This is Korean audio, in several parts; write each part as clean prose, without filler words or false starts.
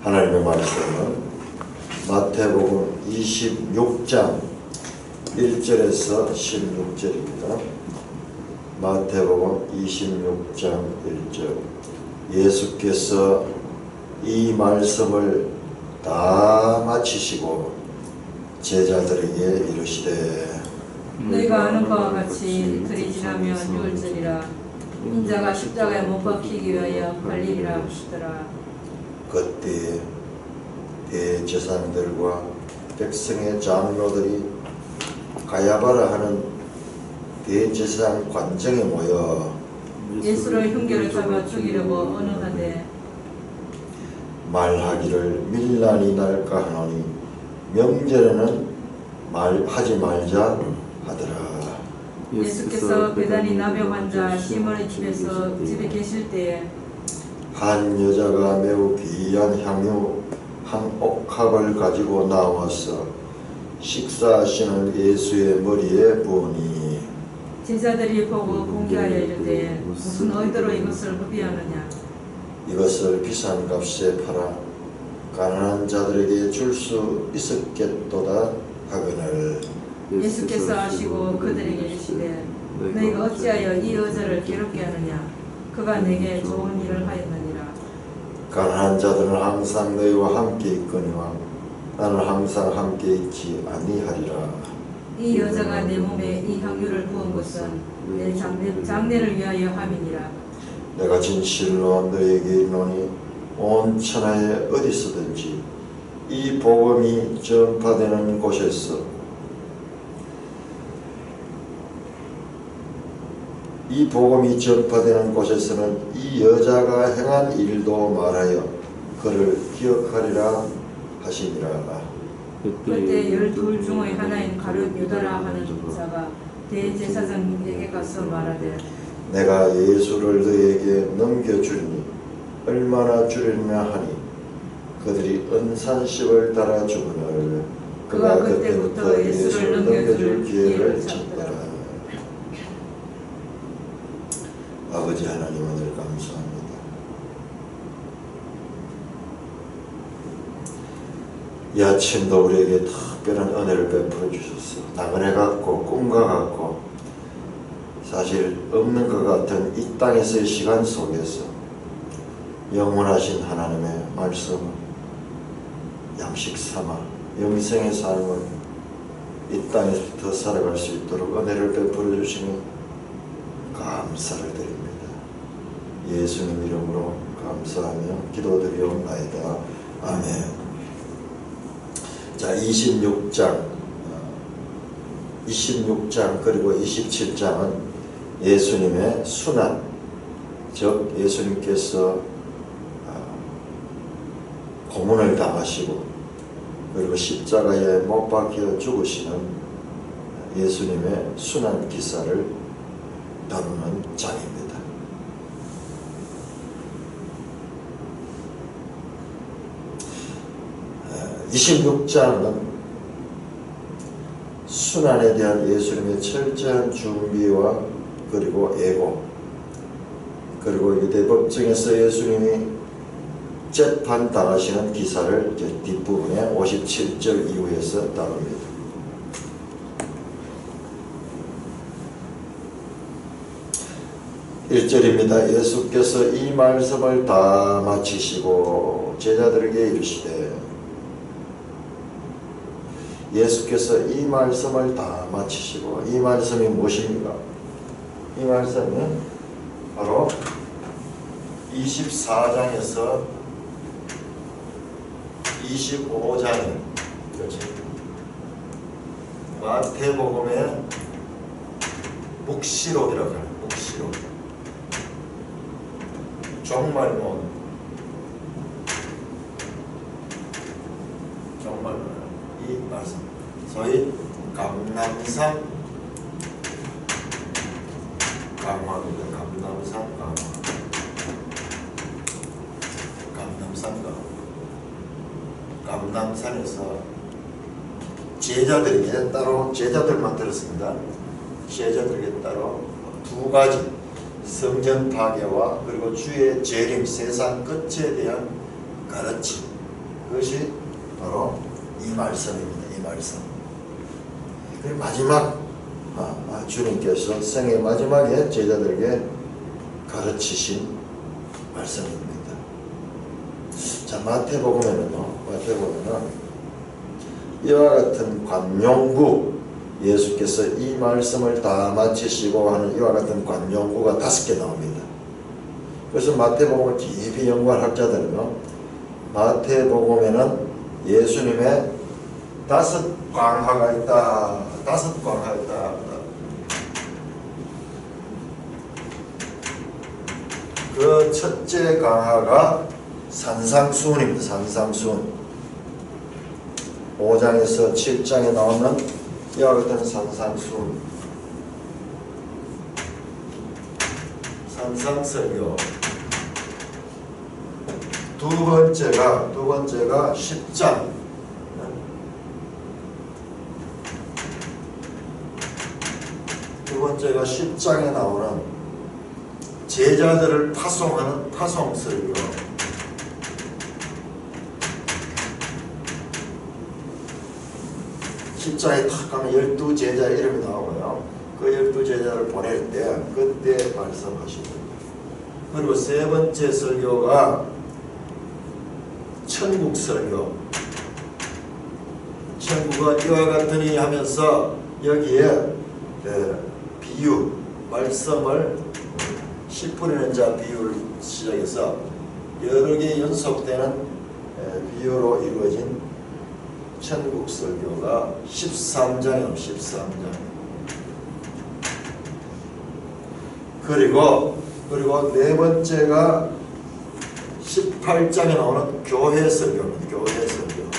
하나님의 말씀은 마태복음 26장 1절에서 16절입니다. 마태복음 26장 1절. 예수께서 이 말씀을 다 마치시고 제자들에게 이르시되 너희가 아는 바와 같이 이틀이 지나면 유월절이라 인자가 십자가에 못 박히기 위하여 팔리리라 하시더라. 그때 대제사장들과 백성의 장로들이 가야바라 하는 대제사장 관정에 모여 예수를 흉계를 잡아 죽이려고 언언하되 말하기를 밀란이 날까 하노니 명절에는 말하지 말자 하더라. 예수께서 베다니 나병 환자 시몬의 집에 계실 때에 한 여자가 매우 귀한 향유 한 옥합을 가지고 나와서 식사하시는 예수의 머리에 부으니 제자들이 보고 공개하여 이르되 무슨 의도로 이것을 흡의하느냐. 이것을 비싼 값에 팔아 가난한 자들에게 줄 수 있었겠도다 하거늘. 예수께서 하시고 그들에게 이르시되 너희가 어찌하여 이 여자를 괴롭게 하느냐. 그가 내게 좋은 일을 하였느니라. 가난한 자들은 항상 너희와 함께 있거니와 나는 항상 함께 있지 아니하리라. 이 여자가 내 몸에 이 향유를 부은 것은 내 장례를 위하여 함이니라. 내가 진실로 너희에게 이르노니 온 천하에 어디서든지 이 복음이 전파되는 곳에서는 이 여자가 행한 일도 말하여 그를 기억하리라 하시니라. 그때 12 중의 하나인 가룟 유다라 하는 자가 대제사장에게 가서 말하되 내가 예수를 너희에게 넘겨주리니 얼마나 주리냐 하니 그들이 은산십을 달아 주거늘. 그가 그때부터 예수를 넘겨줄 기회를 찾더라. 아버지 하나님, 오늘 감사합니다. 이 아침도 우리에게 특별한 은혜를 베풀어 주셨어. 나그네 같고 꿈과 같고 사실 없는 것 같은 이 땅에서의 시간 속에서 영원하신 하나님의 말씀 양식 삼아 영생의 삶을 이 땅에서 더 살아갈 수 있도록 은혜를 베풀어 주시니 감사를 드립니다. 예수님 이름으로 감사하며 기도드리옵나이다. 아멘. 자, 26장 그리고 27장은 예수님의 순환, 즉 예수님께서 고문을 당하시고 그리고 십자가에 못 박혀 죽으시는 예수님의 순환 기사를 다루는 장입니다. 에, 26장은 순환에 대한 예수님의 철저한 준비와 그리고 예고, 그리고 유대법정에서 예수님이 재판 당하시는 기사를 뒷부분에 57절 이후에서 다룹니다. (1절입니다) 예수께서 이 말씀을 다 마치시고 제자들에게 이르시되, 예수께서 이 말씀을 다 마치시고, 이 말씀이 무엇입니까? 이 말씀은 바로 24장에서 25장에 마태복음의 묵시록이라고 하는 묵시록, 종말론, 이 말씀, 소위 감남산 강화입니다. 감남산 강화. 감남산에서 제자들에게 따로, 제자들만 들었습니다. 제자들에게 따로 두 가지, 성전 파괴와 그리고 주의 재림, 세상 끝에 대한 가르침, 그것이 바로 이 말씀입니다. 이 말씀. 그리고 마지막 주님께서 생애 마지막에 제자들에게 가르치신 말씀입니다. 자, 마태복음에는 이와 같은 관용구, 예수께서 이 말씀을 다 마치시고 하는 이와 같은 관용구가 5개 나옵니다. 그래서 마태복음을 깊이 연구한 학자들은요, 마태복음에는 예수님의 5 광화가 있다. 5 광화가 있다. 그 첫째 강화가 산상수훈입니다. 산상수훈. 5장에서 7장에 나오는 이와 같은 산상수훈. 산상설교. 두 번째가 10장. 두 번째가 10장에 나오는 제자들을 파송하는 파송설교. 십자에 탁 가면 12제자 이름이 나오고요. 그 12제자를 보낼 때 그때 말씀하시고, 그리고 세 번째 설교가 천국 설교. 천국은 이와 같으니 하면서 여기에 비유, 말씀을 씨 뿌리는 자 비유를 시작해서 여러 개 연속되는 비유로 이루어진 천국 설교가 13장이에요. 13장. 그리고 네 번째가 18장에 나오는 교회 설교입니다. 교회 설교.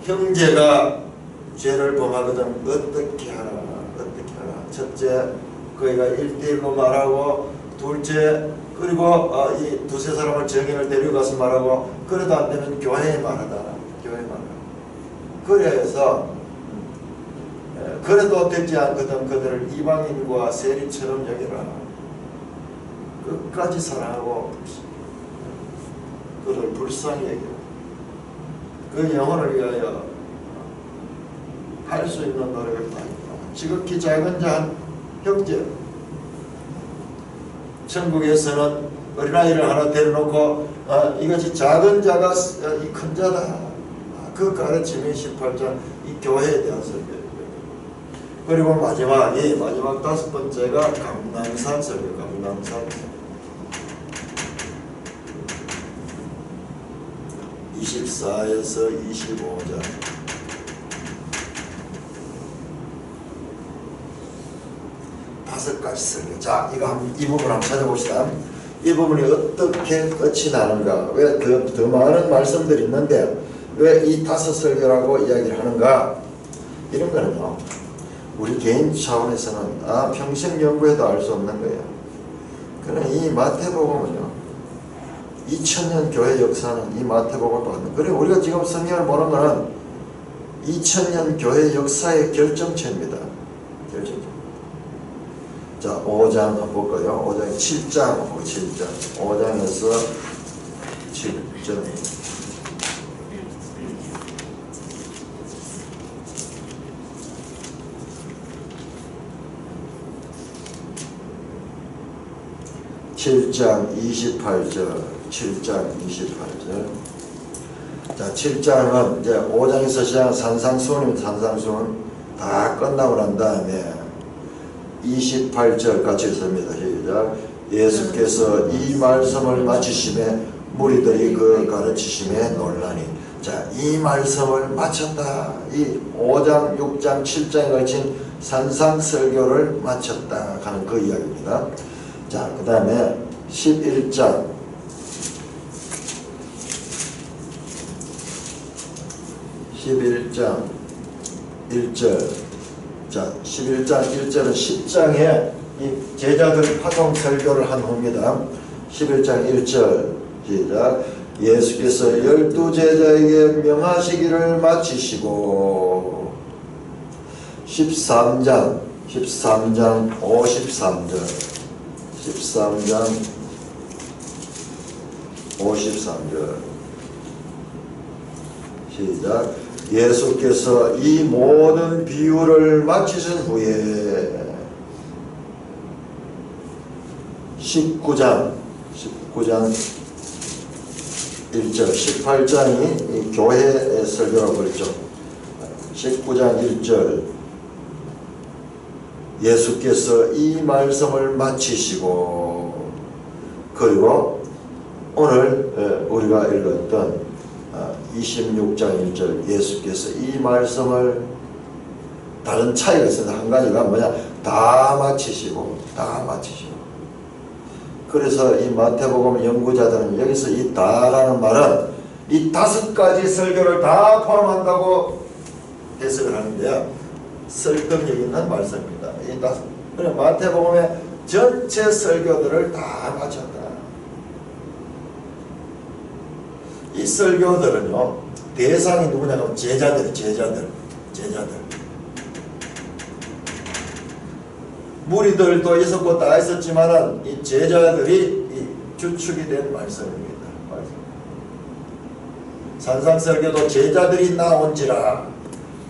형제가 죄를 범하거든 어떻게 하라. 첫째, 그이가 1대1로 말하고, 둘째, 그리고 이 두세 사람을 정인을 데려가서 말하고, 그래도 안 되면 교회에 말하다. 교회에 말하다. 그래서 그래도 되지 않거든 그들을 이방인과 세리처럼 여기라. 끝까지 사랑하고 그들 불쌍히 여기라. 그 영혼을 위하여 할 수 있는 노력을 다 했다. 지극히 작은 자 한 형제. 천국에서는 어린아이를 하나 데려놓고 이것이 작은 자가 이 큰 자다. 그 가르침이 18장 이 교회에 대한 설교예요. 그리고 마지막 5번째가 감람산 설교. 감람산 24에서 25절. 다섯 가지 설교. 자, 이 부분 한번 찾아봅시다. 이 부분이 어떻게 끝이 나는가? 왜 더 많은 말씀들이 있는데 왜 이 5 설교라고 이야기를 하는가? 이런 거는요, 우리 개인 차원에서는 평생 연구해도 알 수 없는 거예요. 그러나 이 마태복음은요, 2000년 교회 역사는 이 마태복음을 받는. 그리고 우리가 지금 성경을 보는 거는 2000년 교회 역사의 결정체입니다. 결정체. 자, 5장 한번 볼까요? 5장 7장. 5장에서 7장. (7장 28절) 7장 28절. 자, 7장은 이제 5장에서 시작한 산상수훈입니다. 산상수훈 다 끝나고 난 다음에 28절 같이 씁니다. 시작. 예수께서 이 말씀을 마치심에 무리들이 그 가르치심에 놀라니. 자, 이 말씀을 마쳤다. 이 5장, 6장, 7장에 걸친 산상설교를 마쳤다 하는 그 이야기입니다. 자, 그 다음에 11장 1절. 자, 11장 1절은 10장에 이 제자들 파송 설교를 한 후입니다. 11장 1절 시작. 예수께서 12제자에게 명하시기를 마치시고. 13장 53절 53절 시작. 예수께서 이 모든 비유를 마치신 후에 19장 1절 18장이 교회 설교라고 그랬죠. 19장 1절 예수께서 이 말씀을 마치시고, 그리고 오늘 우리가 읽었던 26장 1절 예수께서 이 말씀을, 다른 차이가 있어서 한 가지가 뭐냐, 다 마치시고. 그래서 이 마태복음 연구자들은 여기서 이 다라는 말은 이 5가지 설교를 다 포함한다고 해석을 하는데요, 설득력 있는 말씀입니다. 이 5, 그래 마태복음의 전체 설교들을 다 마쳤다. 이 설교들은요, 대상이 누구냐면 제자들. 무리들도 있었고 다 있었지만은 이 제자들이 이 주축이 된 말씀입니다. 산상설교도 제자들이 나온지라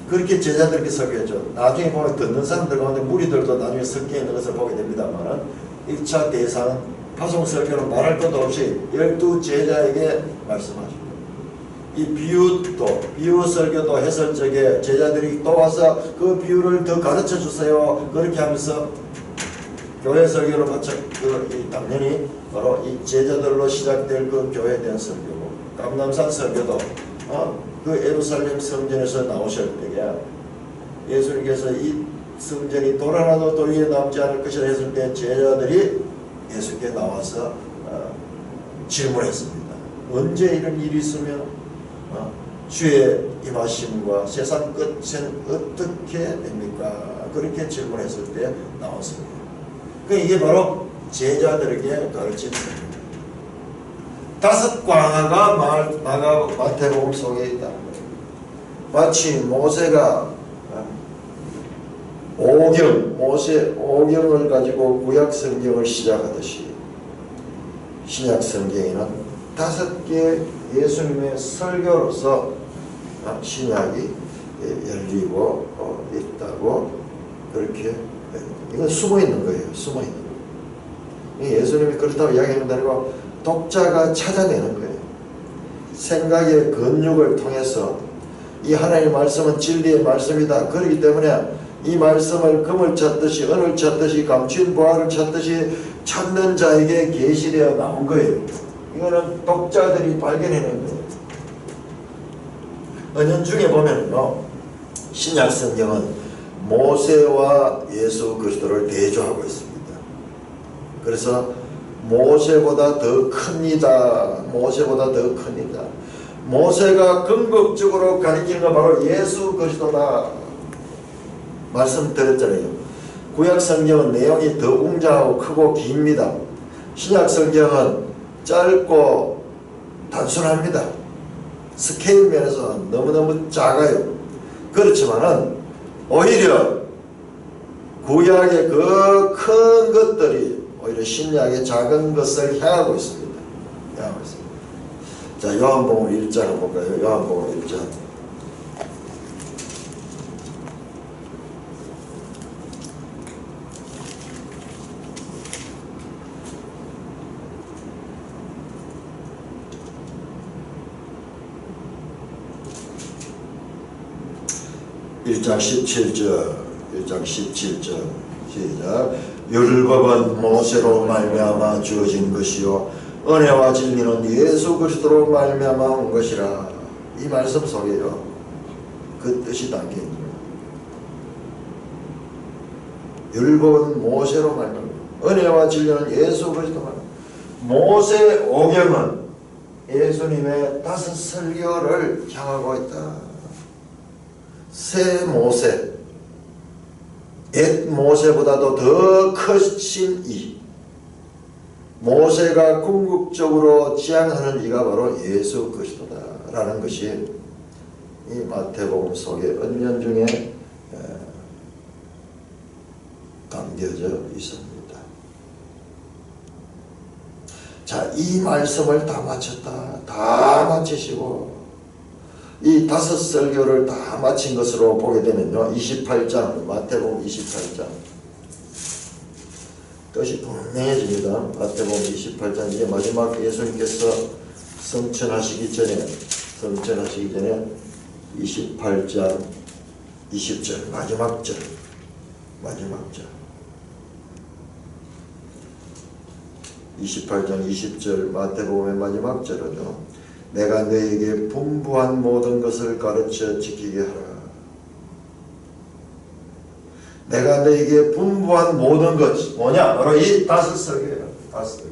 그렇게 제자들이 설교했죠. 나중에 보면 듣는 사람들 가운데 무리들도 나중에 섞여 있는 것을 보게 됩니다만은 1차 대상은 파송설교는 말할 것도 없이 12제자에게 말씀하십니다. 이 비유 설교도 했을 적에 제자들이 또 와서 그 비유를 더 가르쳐 주세요. 그렇게 하면서 교회 설교를 마쳐, 당연히 바로 이 제자들로 시작될 그 교회에 대한 설교고, 감람산 설교도 그 예루살렘 성전에서 나오실 때에 예수님께서 이 성전이 돌 하나도 돌 위에 남지 않을 것이라 했을 때 제자들이 예수께 나와서 질문했습니다. 언제 이런 일이 있으며 주의 임하심과 세상 끝은 어떻게 됩니까? 그렇게 질문했을 때 나왔습니다. 이게 바로 제자들에게 가르친 겁니다. 5 광화가 마태복음 속에 있다는 거예요. 마치 모세가 모세 오경을 가지고 구약 성경을 시작하듯이 신약 성경에는 5개의 예수님의 설교로서 신약이 열리고 있다고, 그렇게 이건 숨어있는 거예요. 숨어있는 거예요. 예수님이 그렇다고 이야기하는 게 아니고 독자가 찾아내는 거예요. 생각의 근육을 통해서 이 하나님의 말씀은 진리의 말씀이다. 그렇기 때문에 이 말씀을 금을 찾듯이 은을 찾듯이 감추인 보화를 찾듯이 찾는 자에게 계시되어 나온 거예요. 이거는 독자들이 발견해낸 거예요. 은연중에 보면요, 신약 성경은 모세와 예수 그리스도를 대조하고 있습니다. 그래서 모세보다 더 큽니다. 모세가 궁극적으로 가리키는 건 바로 예수 그리스도다 말씀드렸잖아요. 구약 성경은 내용이 더 웅장하고 크고 깁니다. 신약 성경은 짧고 단순합니다. 스케일 면에서 너무너무 작아요. 그렇지만은 오히려 구약의 그 큰 것들이 오히려 신약의 작은 것을 향하고 있습니다. 자, 요한복음 1장 한번 볼까요? 요한복음 1장. (1장 17절) 시작. 율법은 모세로 말미암아 주어진 것이요 은혜와 진리는 예수 그리스도로 말미암아 온 것이라. 이 말씀 속에요, 그 뜻이 담겨 있습니다. 율법은 모세로 말미암아, 은혜와 진리는 예수 그리스도 말미암아. 모세 오경은 예수님의 5 설교를 향하고 있다. 새 모세, 옛 모세보다도 더 크신 이 모세가 궁극적으로 지향하는 이가 바로 예수 그리스도다라는 것이 이 마태복음 속에 은연중에 담겨져 있습니다. 자, 이 말씀을 다 마쳤다. 다 마치시고 이 5설교를 다 마친 것으로 보게 되면요, 28장, 마태복음 28장 뜻이 분명해집니다. 마태복음 28장 이제 마지막 예수님께서 성천하시기 전에 28장 20절 마지막 절 28장 20절 마태복음의 마지막 절은요, 내가 너에게 분부한 모든 것을 가르쳐 지키게 하라. 내가 너에게 분부한 모든 것 뭐냐? 바로 이 5설교예요. 5설교.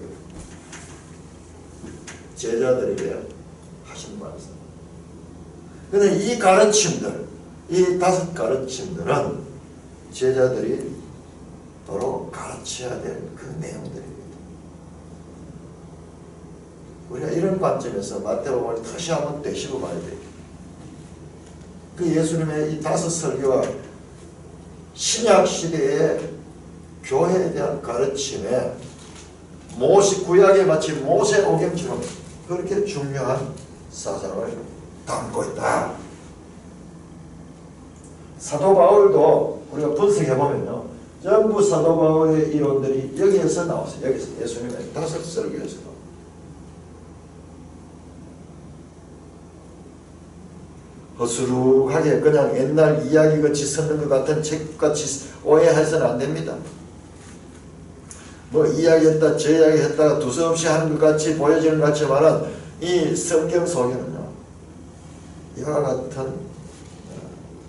제자들에게 하신 말씀. 근데 이 가르침들, 이 5 가르침들은 제자들이 바로 가르쳐야 될 그 내용들입니다. 우리가 이런 관점에서 마태복음을 다시 한번 되시고 봐야 돼요. 그 예수님의 이 5 설교와 신약 시대의 교회에 대한 가르침에 구약에 마치 모세 오경처럼 그렇게 중요한 사상을 담고 있다. 사도 바울도 우리가 분석해보면요, 전부 사도 바울의 이론들이 여기에서 나왔어요. 여기서 예수님의 5 설교에서. 허술하게 그냥 옛날 이야기같이 쓰는 것 같은 책같이 오해해서는 안 됩니다. 뭐 이야기했다 저 이야기했다가 두서없이 하는 것 같이 보여지는 것 같지만은 이 성경 속에는요, 이와 같은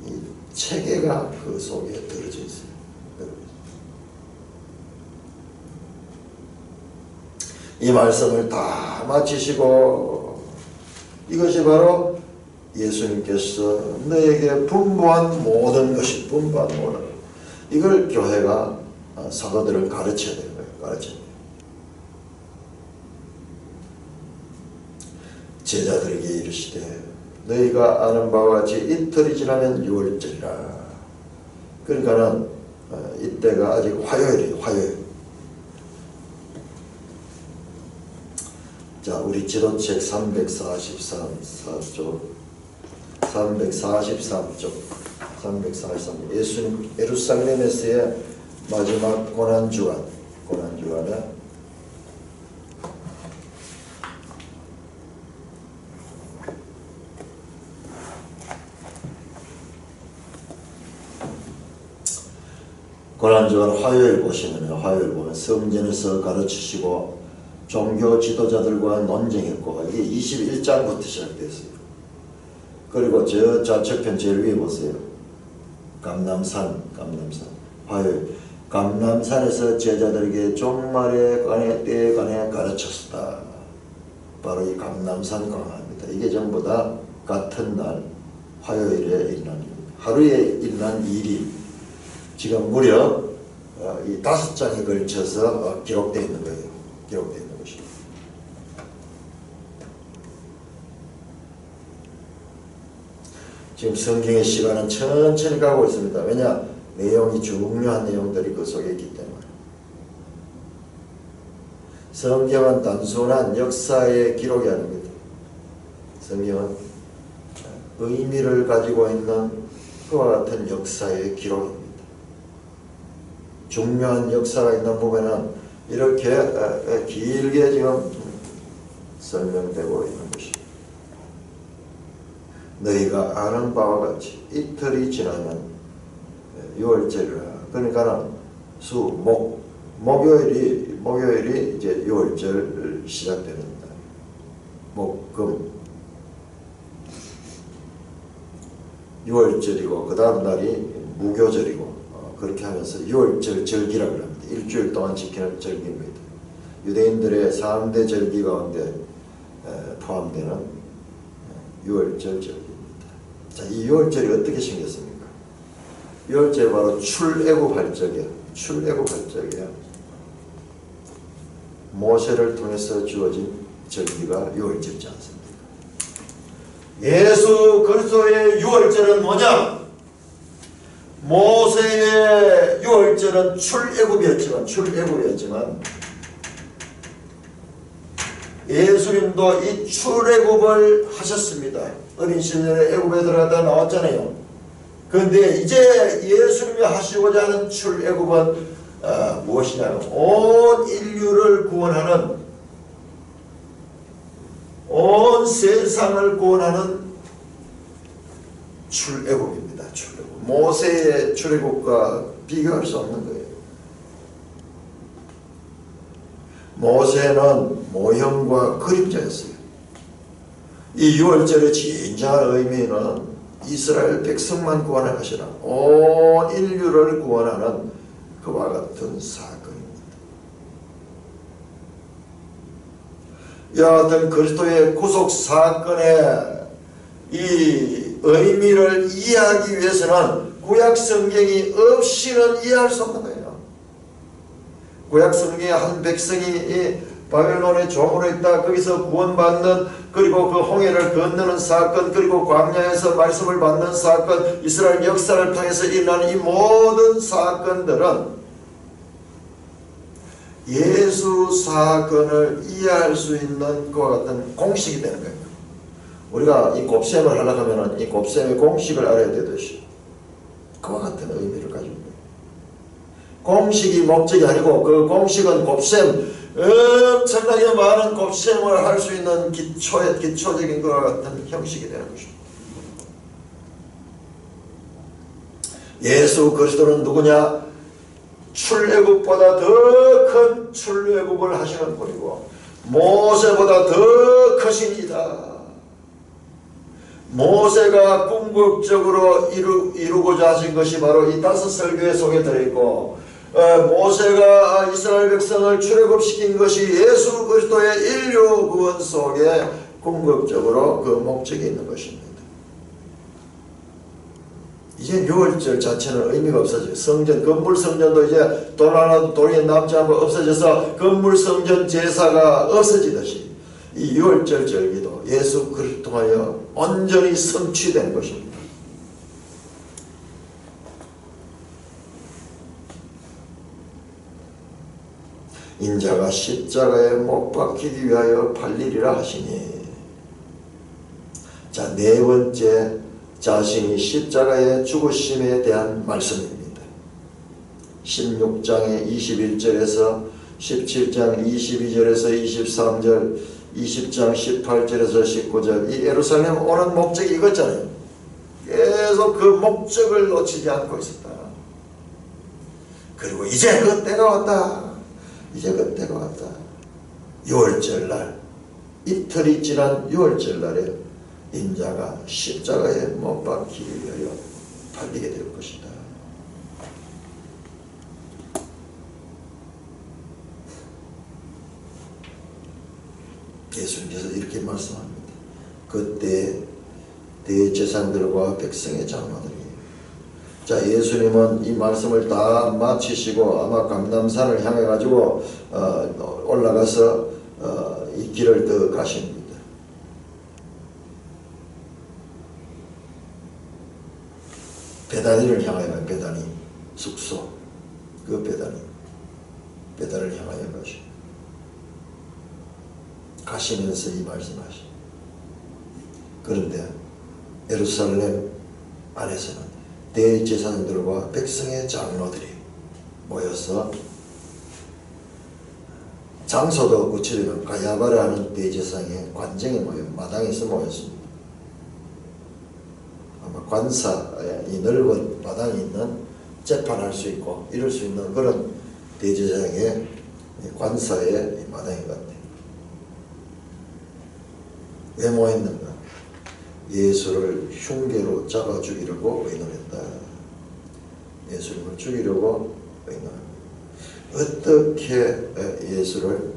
이 체계가 그 속에 들어져 있어요. 이 말씀을 다 마치시고 이것이 바로 예수님께서 너에게 분부한 모든 것이 분부한 모든 것, 이걸 교회가 사도들을 가르쳐야 되는 거예요. 가르쳐야 돼요. 제자들에게 이르시되 너희가 아는 바와 같이 이틀이 지나면 유월절이라. 그러니까는 이때가 아직 화요일이에요. 화요일. 자, 우리 지도책 343쪽 343쪽 예수님 예루살렘에서의 마지막 고난주간에 고난주간 화요일 보면 성전에서 가르치시고 종교 지도자들과 논쟁했고, 이게 21장부터 시작됐어요. 그리고 저 좌측편 제일 위에 보세요. 감람산 화요일 감람산에서 제자들에게 종말의 때에 관해 가르쳤다. 바로 이 감람산 강화입니다. 이게 전부 다 같은 날 화요일에 일어난 일입니다. 하루에 일어난 일이 지금 무려 이 5장에 걸쳐서 기록되어 있는 거예요. 기록되어 있는 것이. 지금 성경의 시간은 천천히 가고 있습니다. 왜냐? 내용이 중요한 내용들이 그 속에 있기 때문에. 성경은 단순한 역사의 기록이 아닙니다. 성경은 의미를 가지고 있는 그와 같은 역사의 기록입니다. 중요한 역사가 있는 부분은 이렇게 길게 지금 설명되고 있는 것입니다. 너희가 아는 바와 같이 이틀이 지나면 유월절이라. 그러니까 목요일이 이제 유월절 시작됩니다. 금 유월절이고 그 다음 날이 무교절이고 그렇게 하면서 유월절 절기라고 합니다. 일주일 동안 지키는 절기입니다. 유대인들의 3대 절기 가운데 포함되는 유월절 절기입니다. 자, 이 유월절이 어떻게 생겼습니까? 유월절이 바로 출애굽할 적이야. 모세를 통해서 주어진 절기가 유월절이지 않습니까? 예수 그리스도의 유월절은 뭐냐? 모세의 유월절은 출애굽이었지만 예수님도 이 출애굽을 하셨습니다. 어린 시절에 애굽에 들어가다 나왔잖아요. 그런데 이제 예수님이 하시고자 하는 출애굽은 무엇이냐면 온 인류를 구원하는, 온 세상을 구원하는 출애굽입니다. 출애굽. 모세의 출애굽과 비교할 수 없는 거예요. 모세는 모형과 그림자였어요. 이 6월절의 진정한 의미는 이스라엘 백성만 구원할 것이라 온 인류를 구원하는 그와 같은 사건입니다. 이와 같은 그리스도의 구속 사건의 이 의미를 이해하기 위해서는 구약 성경이 없이는 이해할 수 없는 거예요. 구약 성경에 한 백성이 바벨론의 종으로 있다, 거기서 구원받는, 그리고 그 홍해를 건너는 사건, 그리고 광야에서 말씀을 받는 사건, 이스라엘 역사를 통해서 일어나는 이 모든 사건들은 예수 사건을 이해할 수 있는 그와 같은 공식이 되는 거예요. 우리가 이 곱셈을 하려고 하면 이 곱셈의 공식을 알아야 되듯이 그와 같은 의미를 가지고 있는 거예요. 공식이 목적이 아니고 그 공식은 곱셈, 엄청나게 많은 곱셈을 할 수 있는 기초적인 것과 같은 형식이 되는 것입니다. 예수 그리스도는 누구냐? 출애굽보다 더 큰 출애굽을 하시는 분이고 모세보다 더 크신 이다. 모세가 궁극적으로 이루고자 하신 것이 바로 이 5 설교에 속에 들어있고, 모세가 이스라엘 백성을 출애굽시킨 것이 예수 그리스도의 인류 구원 속에 궁극적으로 그 목적이 있는 것입니다. 이제 6월절 자체는 의미가 없어져요. 성전, 건물 성전도 이제 돈 하나도 돈이 남지 않고 없어져서 건물 성전 제사가 없어지듯이 이 6월절 절기도 예수 그리스도를 통하여 온전히 성취된 것입니다. 인자가 십자가에 못 박히기 위하여 팔리리라 하시니, 자, 네 번째, 자신이 십자가의 죽으심에 대한 말씀입니다. 16장의 21절에서 17장 22절에서 23절, 20장 18절에서 19절, 이 예루살렘 오는 목적이 이거잖아요. 계속 그 목적을 놓치지 않고 있었다. 그리고 이제 그 때가 왔다. 이제 그 때가 왔다. 6월절날, 이틀이 지난 6월절날에 인자가 십자가에 못 박히기 위하여 팔리게 될 것이다. 예수님께서 이렇게 말씀합니다. 그때 대제사장들과 백성의 장로들이, 자, 예수님은 이 말씀을 다 마치시고 아마 감람산을 향해 가지고 올라가서 이 길을 더 가십니다. 베다니를 향하여, 베다니 숙소, 그 베다니를 향하여 가시면서 이 말씀하시. 그런데 예루살렘 안에서는 대제사장들과 백성의 장로들이 모여서, 장소도 구체적으로 가야바라는 대제사장의 관정에 마당에서 모였습니다. 아마 관사의 이 넓은 마당이 있는, 재판할 수 있고 이럴 수 있는 그런 대제사장의 관사의 마당인 것 같아요. 왜 모였는가? 예수를 흉계로 잡아 죽이려고 의논했다. 예수님을 죽이려고 의논합니다. 어떻게 예수를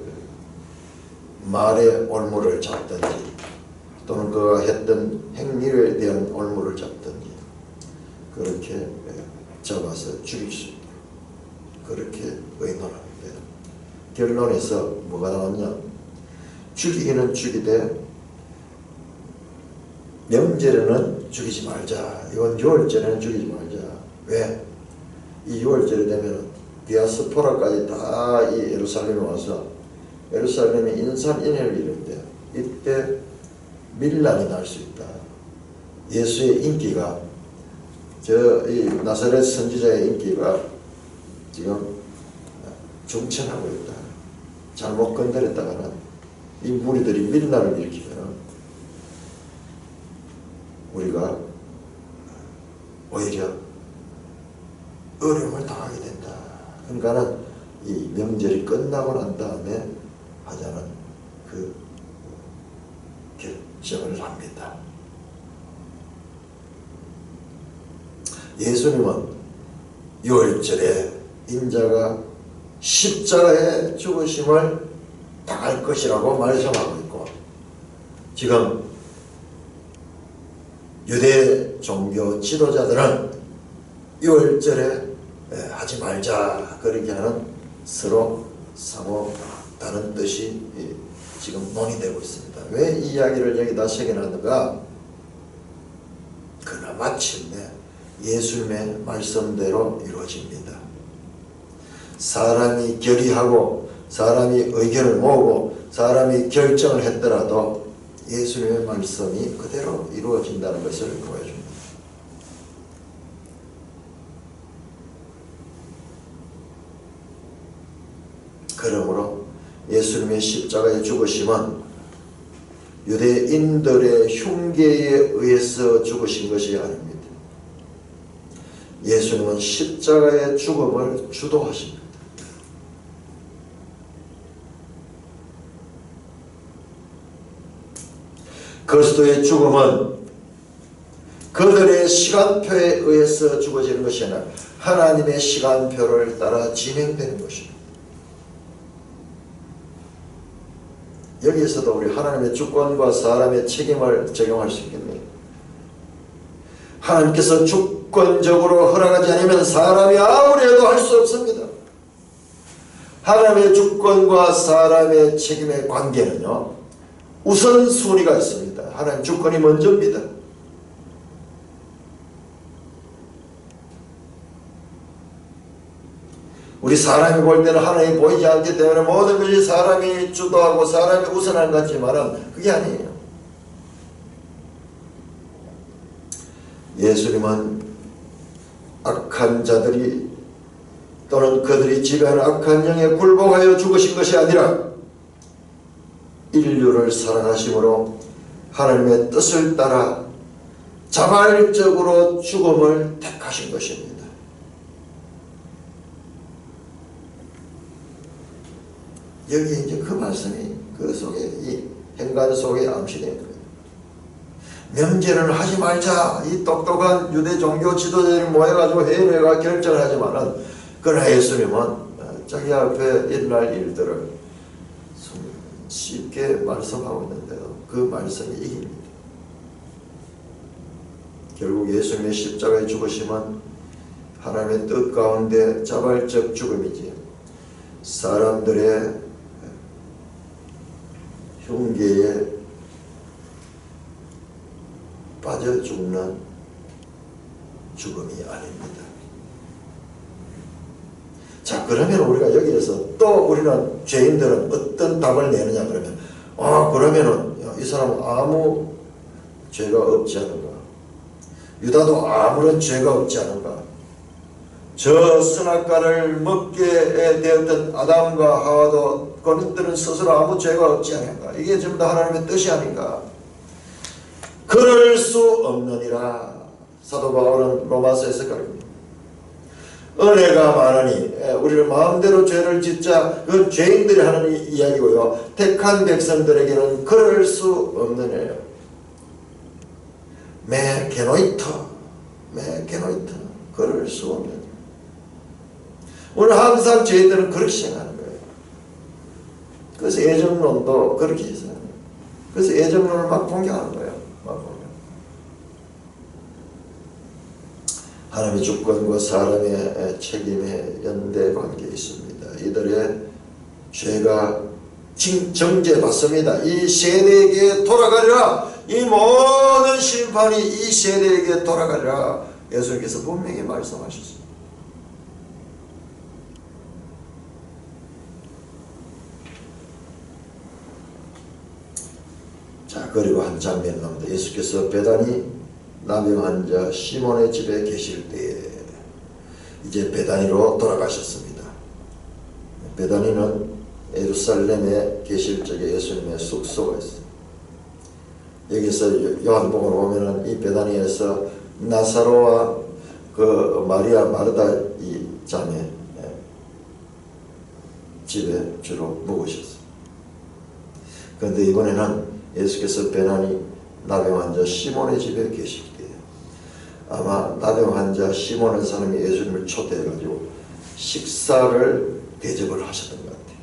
말의 올무를 잡든지 또는 그가 했던 행위에 대한 올무를 잡든지 그렇게 잡아서 죽일 수 있다. 그렇게 의논합니다. 결론에서 뭐가 나왔냐? 죽이기는 죽이되 명절에는 죽이지 말자. 이건 6월절에는 죽이지 말자. 왜? 이 6월절이 되면 디아스포라까지 다 이 예루살렘에 와서 예루살렘에 인산인해를 이룰 때 이때 밀란이 날 수 있다. 예수의 인기가 이 나사렛 선지자의 인기가 지금 중천하고 있다. 잘못 건드렸다가는 이 무리들이 밀란을 일으키면 우리가 오히려 어려움을 당하게 된다. 그러니까는 이 명절이 끝나고 난 다음에 하자는 그 결정을 합니다. 예수님은 6월절에 인자가 십자가의 죽으심을 당할 것이라고 말씀하고 있고, 지금 유대 종교 지도자들은 6월절에 하지 말자 그렇게 하는 서로 상호 다른 뜻이 지금 논의되고 있습니다. 왜 이 이야기를 여기다 새겨놨는가? 그러나 마침내 예수님의 말씀대로 이루어집니다. 사람이 결의하고 사람이 의견을 모으고 사람이 결정을 했더라도 예수님의 말씀이 그대로 이루어진다는 것을 보여줍니다. 그러므로 예수님의 십자가의 죽으심은 유대인들의 흉계에 의해서 죽으신 것이 아닙니다. 예수님은 십자가의 죽음을 주도하십니다. 그리스도의 죽음은 그들의 시간표에 의해서 죽어지는 것이 아니라 하나님의 시간표를 따라 진행되는 것입니다. 여기에서도 우리 하나님의 주권과 사람의 책임을 적용할 수 있겠네요. 하나님께서 주권적으로 허락하지 않으면 사람이 아무리 해도 할 수 없습니다. 하나님의 주권과 사람의 책임의 관계는요, 우선순위가 있습니다. 하나님 주권이 먼저입니다. 우리 사람이 볼 때는 하나님이 보이지 않기 때문에 모든 것이 사람이 주도하고 사람이 우선하는 것 같지만은 그게 아니에요. 예수님은 악한 자들이 또는 그들이 지배하는 악한 영에 굴복하여 죽으신 것이 아니라 인류를 사랑하심으로 하나님의 뜻을 따라 자발적으로 죽음을 택하신 것입니다. 여기 이제 그 말씀이 그 속에 이 행간 속에 암시되는 거예요. 명제는 하지 말자. 이 똑똑한 유대 종교 지도자들이 모여가지고 회의가 결정을 하지만은, 그러나 예수님은 자기 앞에 일어날 일들을 쉽게 말씀하고 있는데도 그 말씀이 이깁니다. 결국 예수님의 십자가의 죽으심은 하나님의 뜻 가운데 자발적 죽음이지 사람들의 흉계에 빠져 죽는 죽음이 아닙니다. 자, 그러면 우리가 여기에서 또 우리는 죄인들은 어떤 답을 내느냐 그러면, 그러면은 이 사람은 아무 죄가 없지 않은가? 유다도 아무런 죄가 없지 않은가? 저 선악과를 먹게 되었던 아담과 하와도 그들은 스스로 아무 죄가 없지 않은가? 이게 전부 다 하나님의 뜻이 아닌가? 그럴 수 없느니라. 사도 바울은 로마서에서 가릅니다. 은혜가 많으니 우리를 마음대로 죄를 짓자, 그건 죄인들이 하는 이야기고요. 택한 백성들에게는 그럴 수 없느니라. 메게노이터 그럴 수 없는. 오늘 항상 죄인들은 그렇게 생각하는 거예요. 그래서 애정론도 그렇게 해서, 그래서 애정론을 막 공격하는 거예요. 하나님의 주권과 사람의 책임에 연대 관계에 있습니다. 이들의 죄가 정죄받습니다. 이 세대에게 돌아가리라. 이 모든 심판이 이 세대에게 돌아가리라. 예수님께서 분명히 말씀하셨습니다. 그리고 한 장면이 나옵니다. 예수께서 베다니 나병 환자 시몬의 집에 계실 때에 이제 베다니로 돌아가셨습니다. 베다니는 예루살렘에 계실 적에 예수님의 숙소가 있어요. 여기서 요한복음을 보면은 이 베다니에서 나사로와 그 마리아 마르다 이 자매 집에 주로 묵으셨어요. 그런데 이번에는 예수께서 베다니 나병 환자 시몬의 집에 계실 때 아마 나병 환자 시몬은 사람이 예수님을 초대해가지고 식사를 대접을 하셨던 것 같아요.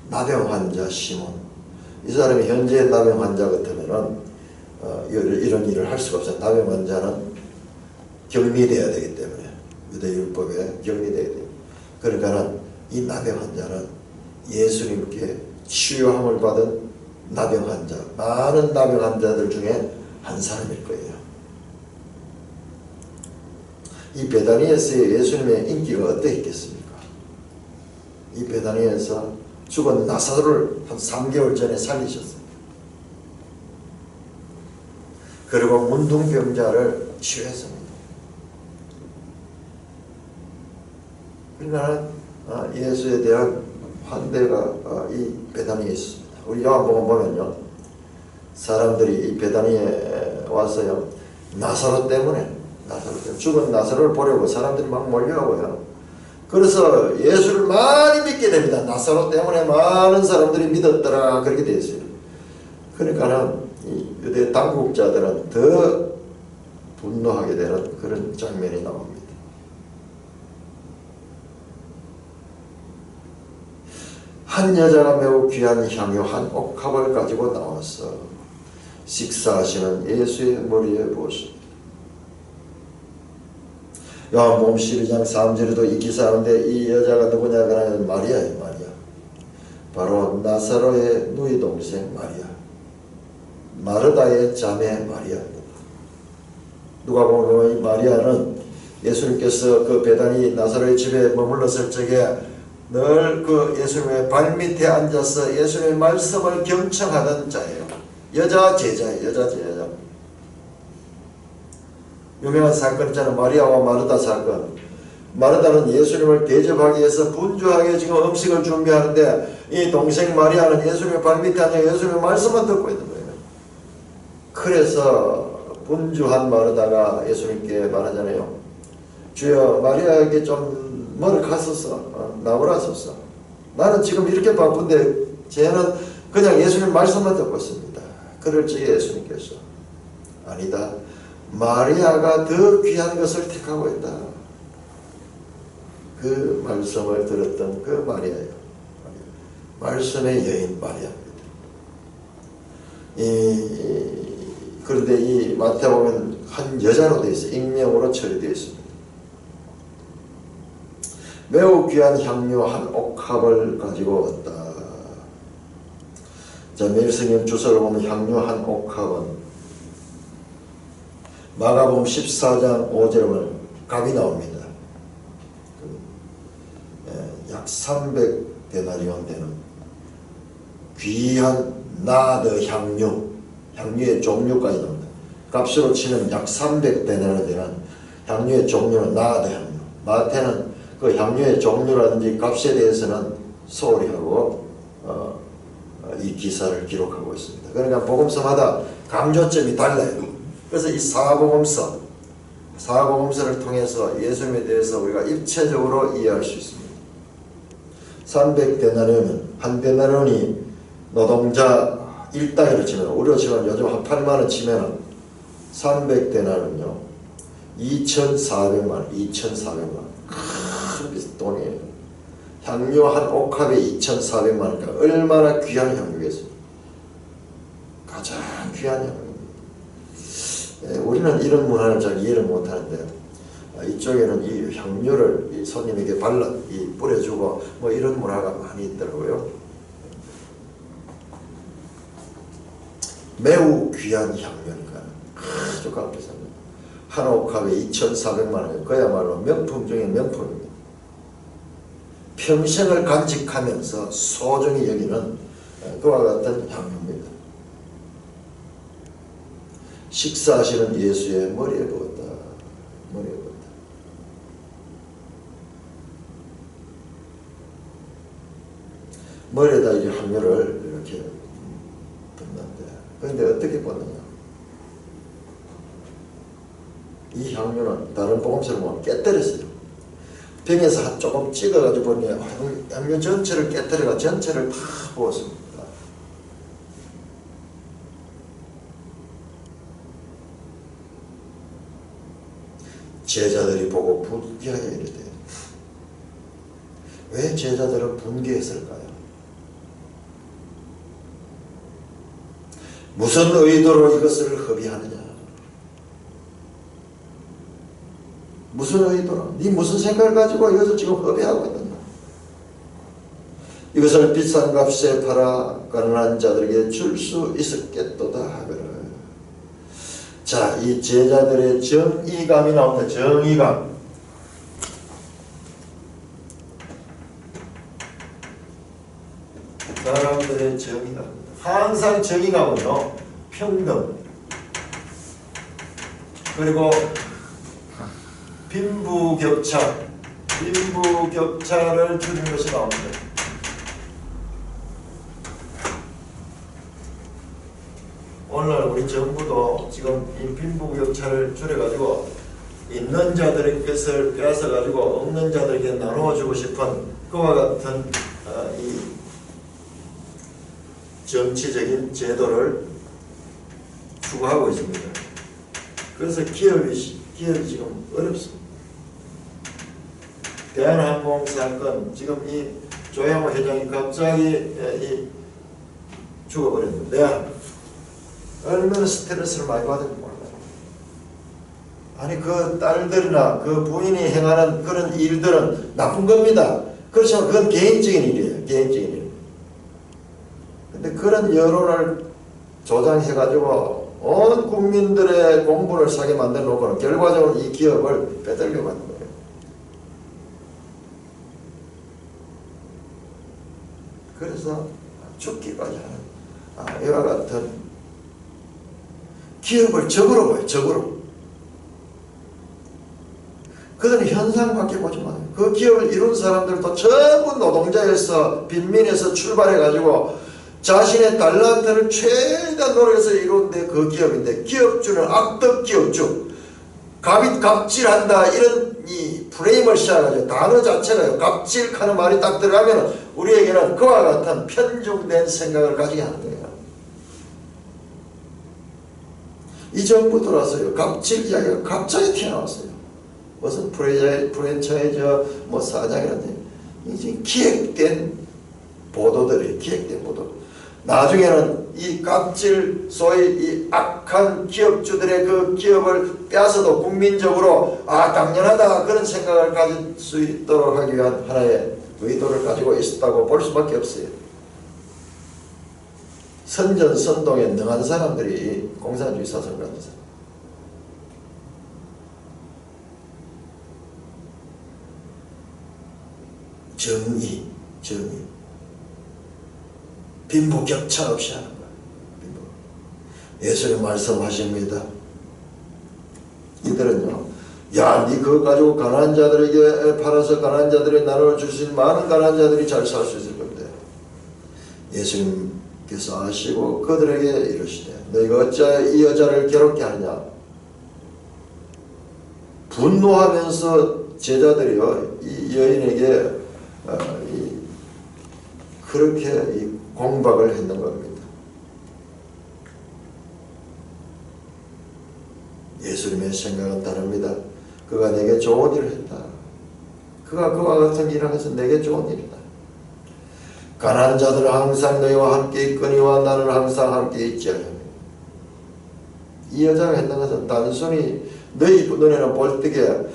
나병 환자 시몬, 이 사람이 현재 나병 환자 같으면은 이런 일을 할 수가 없어요. 나병 환자는 격리돼야 되기 때문에 유대율법에 격리돼야 돼요. 그러니까는 이 나병 환자는 예수님께 치유함을 받은 나병 환자, 많은 나병 환자들 중에 한 사람일 거예요. 이 베다니에서의 예수님의 인기가 어떠했겠습니까? 이 베다니에서 죽은 나사로를 한 3개월 전에 살리셨어요. 그리고 문둥병자를 치유했습니다. 그러니까 예수에 대한 환대가 이 베다니에 있습니다. 우리 요한복음 보면요, 사람들이 이 베다니에 와서요, 나사로 때문에 죽은 나사로를 보려고 사람들이 막 몰려오고요. 그래서 예수를 많이 믿게 됩니다. 나사로 때문에 많은 사람들이 믿었더라, 그렇게 되어 있어요. 그러니까는 이 유대 당국자들은 더 분노하게 되는 그런 장면이 나옵니다. 한 여자가 매우 귀한 향유 한 옥합을 가지고 나와서 식사하시는 예수의 머리에 부었습니다. 요한복음 12장 3절에도 이 기사인데 이 여자가 누구냐 그러면 마리아예요. 마리아. 바로 나사로의 누이 동생 마리아. 마르다의 자매 마리아입니다. 누가 보면 이 마리아는 예수님께서 그 베다니 나사로의 집에 머물렀을 적에 늘 그 예수님의 발밑에 앉아서 예수님의 말씀을 경청하던 자예요. 여자 제자예요. 여자 제자. 유명한 사건 있잖아요. 마리아와 마르다 사건. 마르다는 예수님을 대접하기 위해서 분주하게 지금 음식을 준비하는데 이 동생 마리아는 예수님의 발밑에 앉아 예수님의 말씀만 듣고 있는 거예요. 그래서 분주한 마르다가 예수님께 말하잖아요. 주여, 마리아에게 좀 뭐를 가소서, 나오라소서. 나는 지금 이렇게 바쁜데 쟤는 그냥 예수님 말씀만 듣고 있습니다. 그럴 적에 예수님께서 아니다, 마리아가 더 귀한 것을 택하고 있다. 그 말씀을 들었던 그 마리아예요. 말씀의 여인 마리아입니다. 그런데 이 마태복음은 한 여자로 되어 있어요. 익명으로 처리되어 있습니다. 매우 귀한 향유 한 옥합을 가지고 왔다. 자, 매일성경 주석을 보면 향유 한 옥합은 마가복음 14장 5절에 보면 값이 나옵니다. 약 300데나리온 되는 귀한 나드 향유, 향유의 종류까지 나옵니다. 값으로 치면 약 300데나리온 되는 향유의 종류는 나드 향유. 마태는 그 향유의 종류라든지 값에 대해서는 소홀히 하고 이 기사를 기록하고 있습니다. 그러니까 복음서마다 강조점이 달라요. 그래서 이 사복음서를 통해서 예수님에 대해서 우리가 입체적으로 이해할 수 있습니다. 300데나리온은 한 데나리온이 노동자 일당으로 치면, 우리로 치면 요즘 한 8만원 치면 300데나리온은요 2,400만원. 큰 돈이에요. 향유 한 옥합에 2,400만원. 얼마나 귀한 향유겠어요. 가장 귀한 향유입니다. 우리는 이런 문화를 잘 이해를 못하는데 이쪽에는 이 향유를 이 손님에게 뿌려주고 뭐 이런 문화가 많이 있더라고요. 매우 귀한 향유니까 아주 값비쌉니다. 한 옥합에 2,400만원. 그야말로 명품 중에 명품입니다. 평생을 간직하면서 소중히 여기는 그와 같은 향유입니다. 식사하시는 예수의 머리에 부었다. 머리에 부었다. 머리에다 이 향유를 이렇게 붓는데, 그런데 어떻게 붓느냐? 이 향유는 다른 복음서를 보면 깨뜨렸어요. 병에서 조금 찍어가지고 보니 향유 전체를 깨뜨려가 전체를 다 부었습니다. 제자들이 보고 분개하여 이르되, 왜 제자들은 분개했을까요? 무슨 의도로 이것을 허비하느냐? 무슨 의도로? 네 무슨 생각을 가지고 이것을 지금 허비하고 있느냐? 이것을 비싼 값에 팔아 가난한 자들에게 줄 수 있었겠도다 하거라. 자, 이 제자들의 정의감이 나옵니다. 정의감. 사람들의 정의감. 항상 정의감은요, 평등, 그리고 빈부격차를 줄이는 것이 나옵니다. 오늘 우리 정부도 지금 이 빈부격차를 줄여가지고 있는 자들의 것을 빼앗아가지고 없는 자들에게 나누어주고 싶은 그와 같은 이 정치적인 제도를 추구하고 있습니다. 그래서 기업이 지금 어렵습니다. 대한항공 사건, 지금 이 조양호 회장이 갑자기 죽어버렸는데 얼마나 스트레스를 많이 받은지 몰라요. 아니, 그 딸들이나 그 부인이 행하는 그런 일들은 나쁜 겁니다. 그렇지만 그건 개인적인 일이에요. 개인적인 일. 근데 그런 여론을 조장해가지고 온 국민들의 공분을 사게 만들어 놓고는 결과적으로 이 기업을 빼들려고 하는 거예요. 그래서 죽기까지 하는 이와 같은 기업을 적으로 봐요. 적으로. 그들은 현상밖에 보지 마요. 그 기업을 이룬 사람들도 전부 노동자에서 빈민에서 출발해가지고 자신의 달란트를 최대한 노력해서 이룬데 그 기업인데, 기업주는 악덕 기업주, 갑질한다, 이런 이 프레임을 씌워가지고 단어 자체가요, 갑질하는 말이 딱 들어가면 우리에게는 그와 같은 편중된 생각을 가지게 하는 거예요. 이 정부 들어왔어요. 갑질 이야기가 갑자기 튀어나왔어요. 무슨 프랜차이즈 사장이라든지, 이제 기획된 보도들이, 기획된 보도. 나중에는 이 갑질, 소위 이 악한 기업주들의 그 기업을 빼앗아도 국민적으로 당연하다, 그런 생각을 가질 수 있도록 하기 위한 하나의 의도를 가지고 있었다고 볼 수밖에 없어요. 선전선동에 능한 사람들이 공산주의 사상을 가진 사람. 정의. 빈부격차 없이 하는 거예요. 예수님 말씀하십니다. 이들은요, 야, 니 그거 가지고 가난한 자들에게 팔아서 가난한 자들에게 나눠줄 수 있는 많은 가난한 자들이 잘 살 수 있을 건데, 예수님께서 아시고 그들에게 이르시되, 너희가 어찌하여 이 여자를 괴롭게 하느냐? 분노하면서 제자들이요, 이 여인에게 그렇게 공박을 했는 겁니다. 예수님의 생각은 다릅니다. 그가 내게 좋은 일을 했다. 그가 그와 같은 일을 해서 내게 좋은 일이다. 가난한 자들은 항상 너희와 함께 있거니와 나는 항상 함께 있지 않으며. 이 여자가 했는 것은 단순히 너희 눈에는 볼뜨게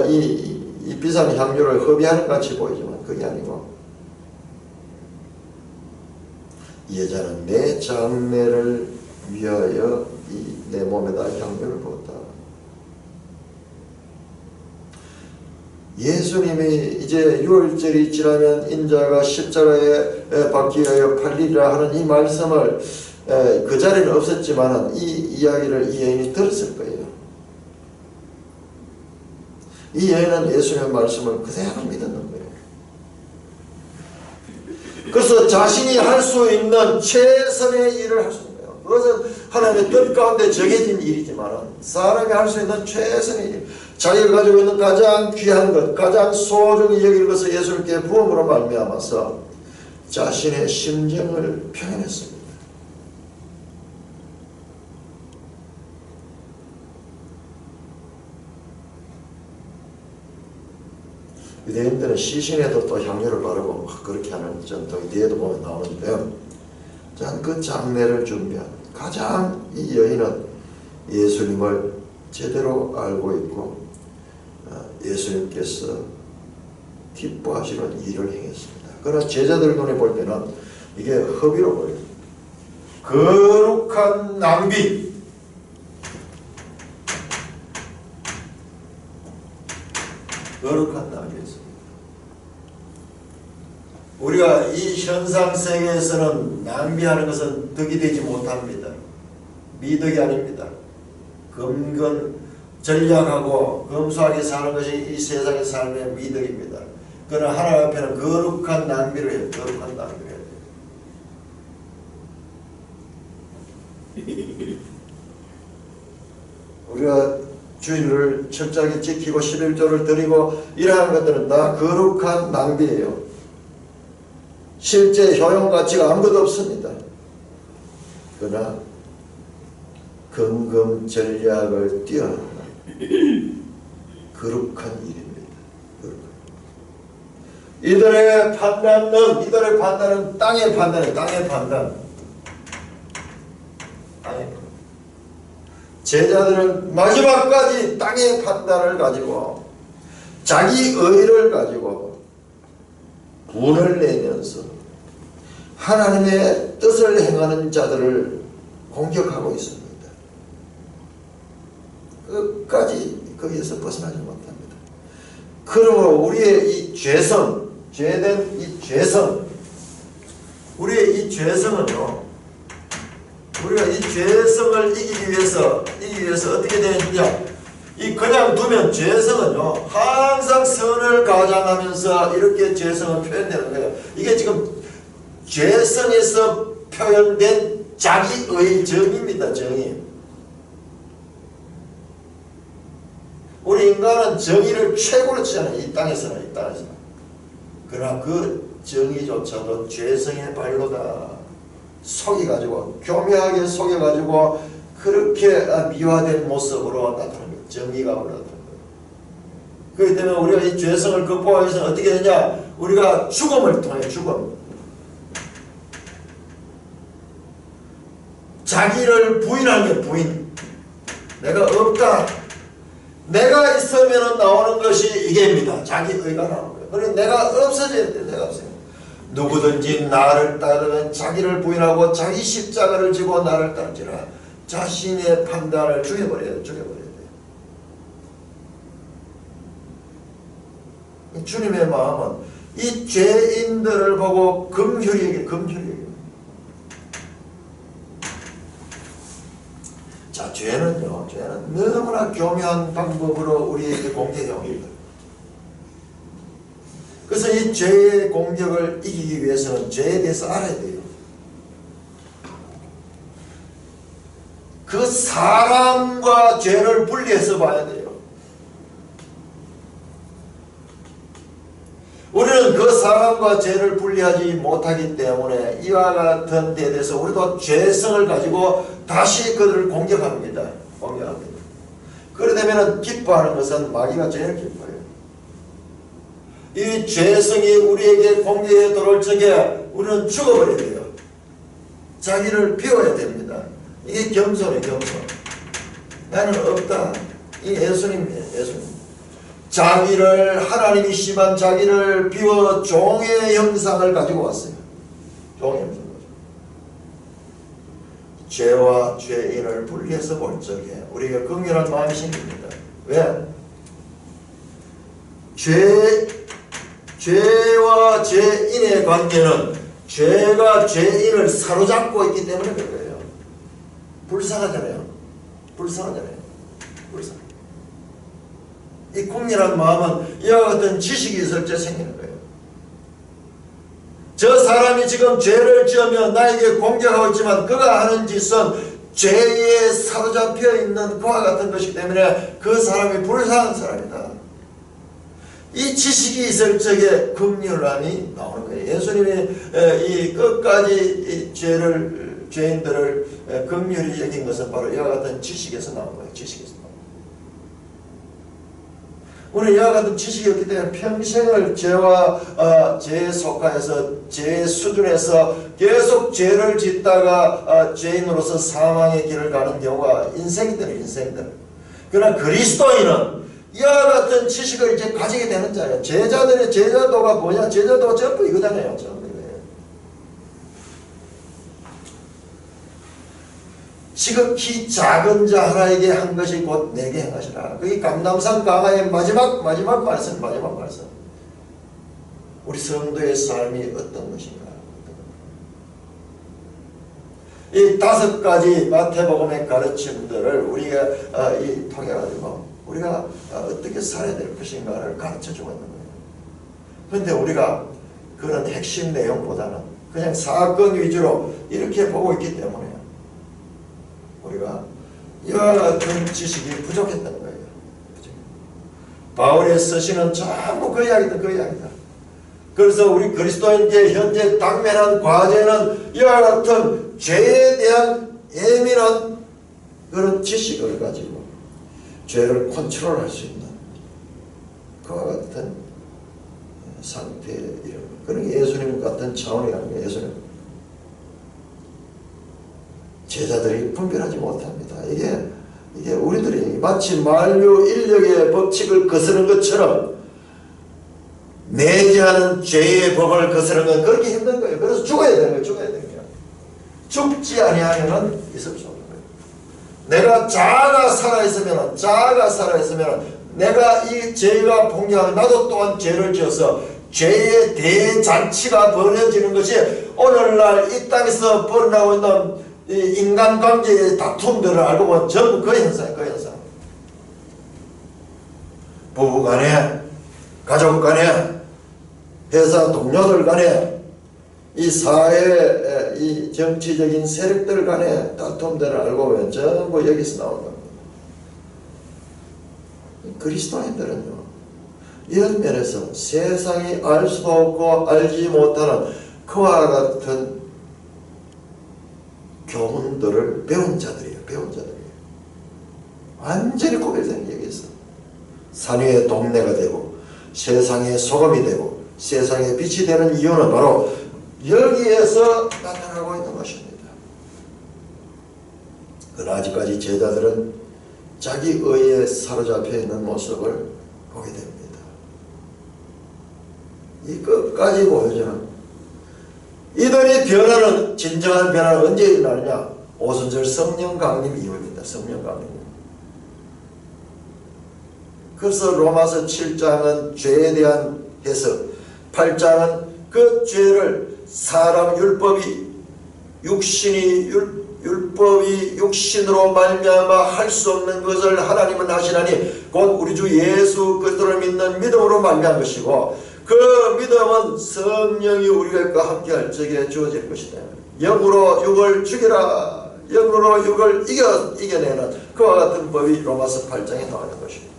이 비싼 향유를 허비하는 것 같이 보이지만 그게 아니고, 이 여자는 내 장례를 위하여 내 몸에다 향유를 부었다. 예수님이 이제 유월절이 지나면 인자가 십자가에 박히어 팔리리라 하는 이 말씀을 그 자리는 없었지만 이 이야기를 이 여인이 들었을 거예요. 이 여인은 예수님의 말씀을 그대로 믿었는 거예요. 그래서 자신이 할 수 있는 최선의 일을 할 수 있는 거예요. 그것은 하나님의 뜻 가운데 정해진 일이지만 사람이 할 수 있는 최선의 일, 자기가 가지고 있는 가장 귀한 것, 가장 소중히 여길 것을 예수님께 부음으로 말미암아서 자신의 심정을 표현했습니다. 유대인들은 시신에도 또 향료를 바르고 그렇게 하는 전통이 뒤에도 보면 나오는데요. 그 장례를 준비한 가장 이 여인은 예수님을 제대로 알고 있고 예수님께서 기뻐하시는 일을 행했습니다. 그러나 제자들 눈에 볼 때는 이게 허비로 보여요. 거룩한 낭비, 거룩한 낭비였습니다. 우리가 이 현상 세계에서는 낭비하는 것은 덕이 되지 못합니다. 미덕이 아닙니다. 금건 전략하고 검소하게 사는 것이 이 세상의 삶의 미덕입니다. 그러나 하나님 앞에는 거룩한 낭비를 해요. 거룩한 낭비를 해야 돼요. 우리가 주일을 철저하게 지키고 11조를 드리고 이러한 것들은 다 거룩한 낭비예요. 실제 효용 가치가 아무것도 없습니다. 그러나 금금 전략을 뛰어넘는 거룩한 일입니다. 이들의 판단은 땅의 판단이에요. 땅의 판단. 제자들은 마지막까지 땅의 판단을 가지고 자기 의를 가지고 분을 내면서 하나님의 뜻을 행하는 자들을 공격하고 있습니다. 끝까지 거기에서 벗어나지 못합니다. 그러므로 우리의 이 죄성, 죄된 이 죄성, 우리의 이 죄성은요, 우리가 이 죄성을 이기기 위해서 어떻게 되느냐, 이 그냥 두면 죄성은요 항상 선을 가장하면서 이렇게 죄성을 표현되는 거예요. 이게 지금 죄성에서 표현된 자기의 정의입니다. 정의. 우리 인간은 정의를 최고로 치잖아요. 이 땅에서는. 그러나 그 정의조차도 죄성의 발로다 속여가지고, 교묘하게 속여가지고 그렇게 미화된 모습으로 나타나는 거예요. 정의가 나타나는 거예요. 그렇기 때문에 우리가 이 죄성을 극복하기 위해서 어떻게 되냐, 우리가 죽음을 통해 자기를 부인하는 게 부인. 내가 없다. 내가 있으면 나오는 것이 이게입니다. 자기 의가 나오는 거예요. 그래서 내가 없어져야 돼. 내가 없어요. 누구든지 나를 따르면 자기를 부인하고 자기 십자가를 지고 나를 따르지라. 자신의 판단을 죽여버려야 돼요. 주님의 마음은 이 죄인들을 보고 긍휼히 여겨요. 자, 죄는 너무나 교묘한 방법으로 우리에게 공격해 옵니다. 그래서 이 죄의 공격을 이기기 위해서는 죄에 대해서 알아야 돼요. 그 사람과 죄를 분리해서 봐야 돼요. 우리는 그 사람과 죄를 분리하지 못하기 때문에 이와 같은 데에 대해서 우리도 죄성을 가지고 다시 그들을 공격합니다. 그러되면 기뻐하는 것은 마귀가 제일 기뻐해요. 이 죄성이 우리에게 공격에 들어올 적에 우리는 죽어버려야 돼요. 자기를 비워야 됩니다. 이게 겸손이에요. 겸손. 나는 없다. 이 예수님이에요. 예수님. 하나님이시만 자기를 비워 종의 형상을 가지고 왔어요. 종의 형상. 죄와 죄인을 분리해서 볼 적에 우리가 긍휼한 마음이 생깁니다. 왜? 죄와 죄인의 관계는 죄가 죄인을 사로잡고 있기 때문에 그래요. 불쌍하잖아요. 불쌍하잖아요. 불쌍. 이 국리란 마음은 이와 같은 지식이 있을 때 생기는 거예요. 저 사람이 지금 죄를 지으며 나에게 공격하고 있지만 그가 하는 짓은 죄에 사로잡혀 있는 그와 같은 것이기 때문에 그 사람이 불쌍한 사람이다. 이 지식이 있을 적에 긍휼함이 나오는 거예요. 예수님이 이 끝까지 이 죄인들을 긍휼히 여긴 것은 바로 이와 같은 지식에서 나온 거예요. 지식에서 나온 거예요. 우리는 이와 같은 지식이 없기 때문에 평생을 죄에 속하여서 죄의 수준에서 계속 죄를 짓다가 죄인으로서 사망의 길을 가는 경우가 인생들. 그러나 그리스도인은 이와 같은 지식을 이제 가지게 되는 자예요. 제자들의 제자도가 뭐냐? 제자도가 전부 이거잖아요. 전부 이거예요. 지극히 작은 자 하나에게 한 것이 곧 내게 행하시라. 그게 감람산 강화의 마지막 말씀. 우리 성도의 삶이 어떤 것인가? 이 5가지 마태복음의 가르침들을 우리가 통해가지고 우리가 어떻게 살아야 될 것인가를 가르쳐주고 있는 거예요. 그런데 우리가 그런 핵심 내용보다는 그냥 사건 위주로 이렇게 보고 있기 때문에 우리가 이와 같은 지식이 부족했던 거예요. 바울의 서신은 전부 그 이야기다. 그래서 우리 그리스도인께 현재 당면한 과제는 이와 같은 죄에 대한 예민한 그런 지식을 가지고 죄를 컨트롤할 수 있는 그와 같은 상태에 이르는 그런 예수님 같은 차원이라는 거예요. 예수님 제자들이 분별하지 못합니다. 이게 우리들이 마치 만류 인력의 법칙을 거스르는 것처럼 내재하는 죄의 법을 거스르는 건 그렇게 힘든 거예요. 그래서 죽어야 되는 거예요. 죽지 아니하면 있을 수 없는 거예요. 내가 자아가 살아있으면 내가 이 죄가 폭력하면 나도 또한 죄를 지어서 죄의 대잔치가 벌어지는 것이 오늘날 이 땅에서 벌어나고 있는 이 인간관계의 다툼들을 알고 보면 전부 그 현상이에요. 그 현상. 부부간에, 가족간에, 회사 동료들 간에, 이 사회, 이 정치적인 세력들 간에 다툼들을 알고 보면 전부 여기서 나오는 겁니다. 그리스도인들은요, 이런 면에서 세상이 알 수도 없고 알지 못하는 그와 같은 교훈들을 배운 자들이에요. 완전히 구별된 게 여기서 산 위의 동네가 되고 세상의 소금이 되고 세상의 빛이 되는 이유는 바로 여기에서 나타나고 있는 것입니다. 그러나 아직까지 제자들은 자기 의에 사로잡혀 있는 모습을 보게 됩니다. 이 끝까지 보여주는 이들이 변화는 진정한 변화는 언제 일어나느냐? 오순절 성령 강림 이후입니다. 성령 강림. 그래서 로마서 7장은 죄에 대한 해석, 8장은 그 죄를 사람 율법이 육신으로 말미암아 할 수 없는 것을 하나님은 하시나니 곧 우리 주 예수 그리스도를 믿는 믿음으로 말미암은 것이고 그 믿음은 성령이 우리가 함께 할 적에 주어질 것이다. 영으로 육을 죽이라. 영으로 육을 이겨내는 그와 같은 법이 로마서 8장에 나오는 것입니다.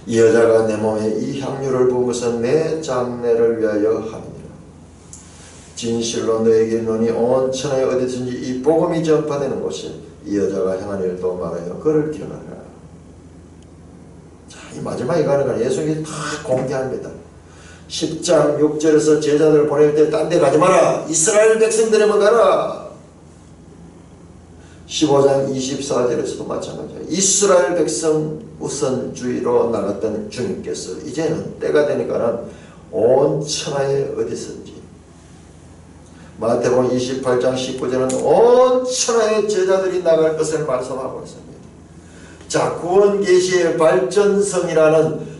이 여자가 내 몸에 이 향유를 부은 것은 내 장례를 위하여 함이니라. 진실로 너에게 이르노니 온 천하에 어디든지 이 복음이 전파되는 곳에 이 여자가 행한 일도 말하여 그를 기억하라. 자, 이 마지막에 가는 건 예수님이 다 공개합니다. 10장 6절에서 제자들을 보낼 때 딴 데 가지 마라. 이스라엘 백성들에만 가라. 15장 24절에서도 마찬가지예요. 이스라엘 백성 우선주의로 나갔던 주님께서 이제는 때가 되니까는 온 천하에 어디선지 마태복음 28장 19절은 온 천하의 제자들이 나갈 것을 말씀하고 있습니다. 자, 구원계시의 발전성이라는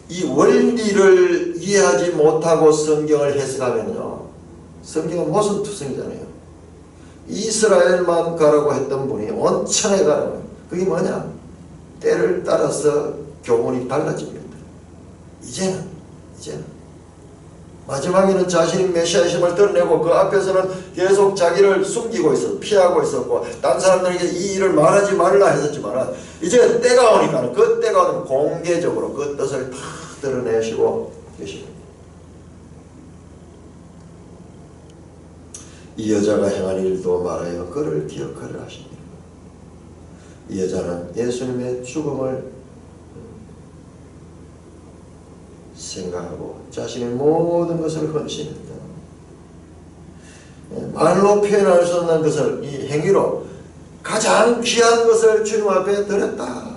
이 원리를 이해하지 못하고 성경을 해석하면요, 성경은 모순투성이잖아요. 이스라엘만 가라고 했던 분이 온천에 가라고. 그게 뭐냐? 때를 따라서 교훈이 달라집니다. 이제는 마지막에는 자신이 메시아심을 드러내고 그 앞에서는 계속 자기를 숨기고 있었고 피하고 있었고 딴 사람들에게 이 일을 말하지 말라 했었지만 이제 때가 오니까 그 때가 오면 공개적으로 그 뜻을 다 드러내시고 계십니다. 이 여자가 행한 일도 말하여 그를 기억하려 하십니다. 이 여자는 예수님의 죽음을 생각하고 자신의 모든 것을 헌신했다. 말로 표현할 수 없는 것을 이 행위로 가장 귀한 것을 주님 앞에 드렸다.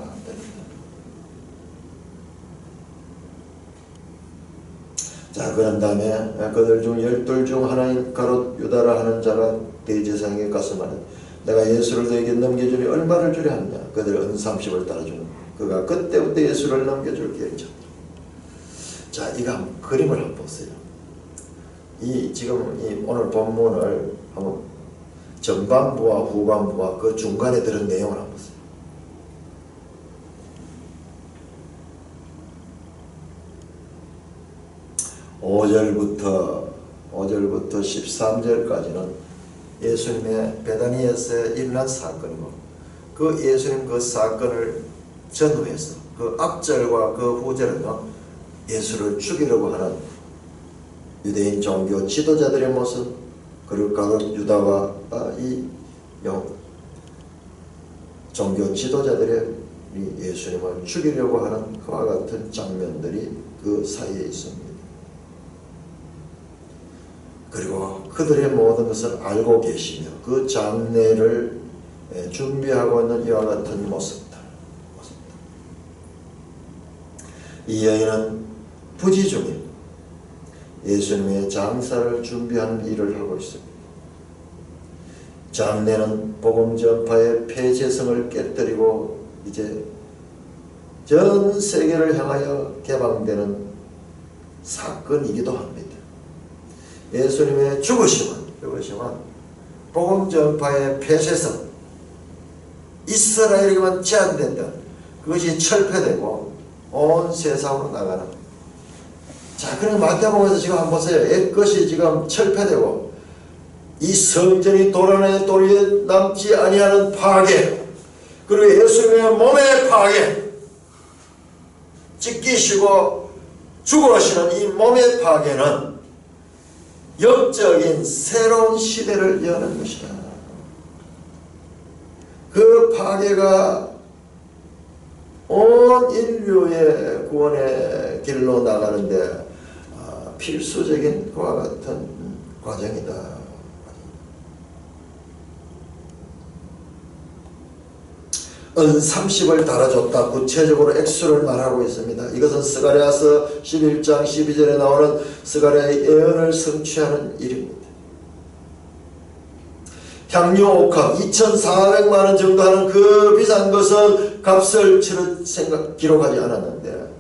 자, 그런 다음에 그들 중 12 중 하나인 가롯 유다라 하는 자가 대제사장에게 가서 말하되 내가 예수를 너에게 넘겨주니 얼마를 주려 하느냐. 그들 은 30을 따라주는 그가 그때부터 예수를 넘겨줄 계획이었다. 자, 이거 한번 그림을 한번 보세요. 지금 오늘 본문을 한번 전반부와 후반부와 그 중간에 들은 내용을 한번 보세요. 5절부터 13절까지는 예수님의 베다니에서 일어난 사건이고 그 예수님 그 사건을 전후해서 그 앞절과 그 후절은요 예수를 죽이려고 하는 유대인 종교 지도자들의 모습 그리고 가롯 유다와 이 종교 지도자들의 예수님을 죽이려고 하는 그와 같은 장면들이 그 사이에 있습니다. 그리고 그들의 모든 것을 알고 계시며 그 장례를 준비하고 있는 이와 같은 모습들. 이 여인은 부지 중에 예수님의 장사를 준비하는 일을 하고 있습니다. 장례는 복음 전파의 폐쇄성을 깨뜨리고 이제 전 세계를 향하여 개방되는 사건이기도 합니다. 예수님의 죽으심은 복음 전파의 폐쇄성, 이스라엘에게만 제한된다. 그것이 철폐되고 온 세상으로 나가는. 자, 그럼 마태복음에서 지금 한번 보세요. 옛것이 지금 철폐되고 이 성전이 돌 안에 돌이 남지 아니하는 파괴, 그리고 예수님의 몸의 파괴, 찢기시고 죽어가시는 이 몸의 파괴는 영적인 새로운 시대를 여는 것이다. 그 파괴가 온 인류의 구원의 길로 나가는데 필수적인 그와 같은 과정이다. 은 30을 달아줬다. 구체적으로 액수를 말하고 있습니다. 이것은 스가랴서 11장 12절에 나오는 스가랴의 예언을 성취하는 일입니다. 향유 옥합 2,400만원 정도 하는 그 비싼 것은 값을 치를 생각 기록하지 않았는데